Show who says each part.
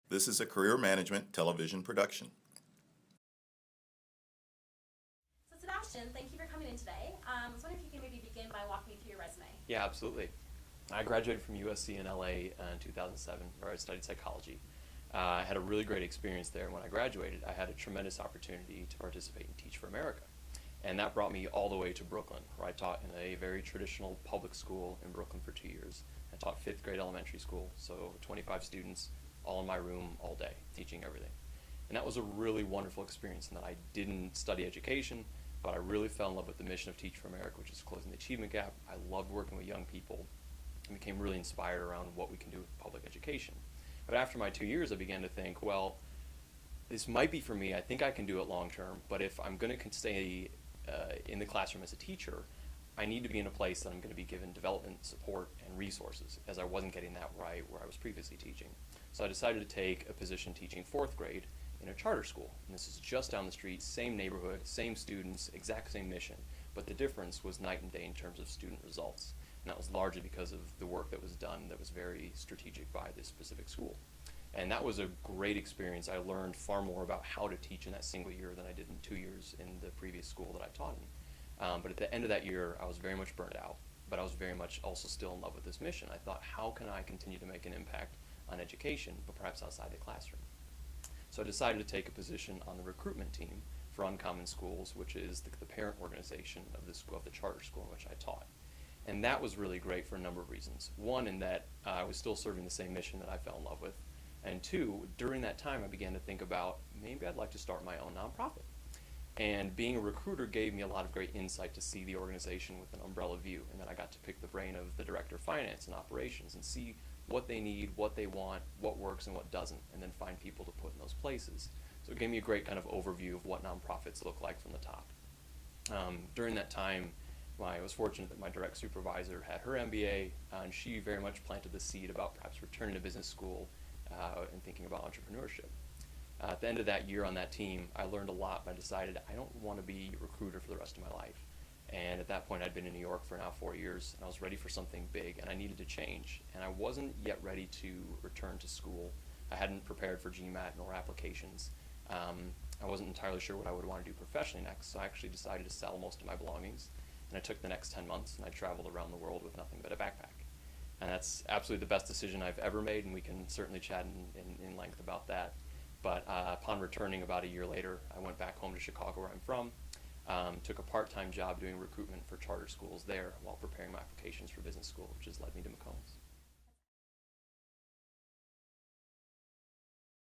Speaker 1: This is a career management television production.
Speaker 2: So Sebastian, thank you for coming in today. I was wondering if you can maybe begin by walking me through your resume.
Speaker 3: Yeah, absolutely. I graduated from USC in LA in 2007, where I studied psychology. I had a really great experience there. When I graduated, I had a tremendous opportunity to participate in Teach for America. And that brought me all the way to Brooklyn, where I taught in a very traditional public school in Brooklyn for 2 years. I taught 5th grade elementary school, so 25 students, all in my room all day, teaching everything. And that was a really wonderful experience in that I didn't study education, but I really fell in love with the mission of Teach for America, which is closing the achievement gap. I loved working with young people and became really inspired around what we can do with public education. But after my 2 years, I began to think, well, this might be for me. I think I can do it long term, but if I'm going to stay in the classroom as a teacher, I need to be in a place that I'm going to be given development, support, and resources, as I wasn't getting that where I was previously teaching. So I decided to take a position teaching 4th grade in a charter school. And this is just down the street, same neighborhood, same students, exact same mission, but the difference was night and day in terms of student results. And that was largely because of the work that was done that was very strategic by this specific school. And that was a great experience. I learned far more about how to teach in that single year than I did in 2 years in the previous school that I taught in. But at the end of that year, I was very much burnt out, but I was very much also still in love with this mission. I thought, how can I continue to make an impact on education, but perhaps outside the classroom? So I decided to take a position on the recruitment team for Uncommon Schools, which is the parent organization of the school, of the charter school in which I taught. And that was really great for a number of reasons. One, in that I was still serving the same mission that I fell in love with. And two, during that time, I began to think about maybe I'd like to start my own nonprofit. And being a recruiter gave me a lot of great insight to see the organization with an umbrella view. And then I got to pick the brain of the director of finance and operations and see what they need, what they want, what works and what doesn't, and then find people to put in those places. So it gave me a great kind of overview of what nonprofits look like from the top. During that time, I was fortunate that my direct supervisor had her MBA, and she very much planted the seed about perhaps returning to business school and thinking about entrepreneurship. At the end of that year on that team, I learned a lot, but I decided I don't want to be a recruiter for the rest of my life. And at that point, I'd been in New York for now 4 years, and I was ready for something big, and I needed to change. And I wasn't yet ready to return to school. I hadn't prepared for GMAT nor applications. I wasn't entirely sure what I would want to do professionally next, so I actually decided to sell most of my belongings. And I took the next 10 months, and I traveled around the world with nothing but a backpack. And that's absolutely the best decision I've ever made, and we can certainly chat in length about that. But upon returning about a year later, I went back home to Chicago, where I'm from, took a part-time job doing recruitment for charter schools there while preparing my applications for business school, which has led me to McCombs.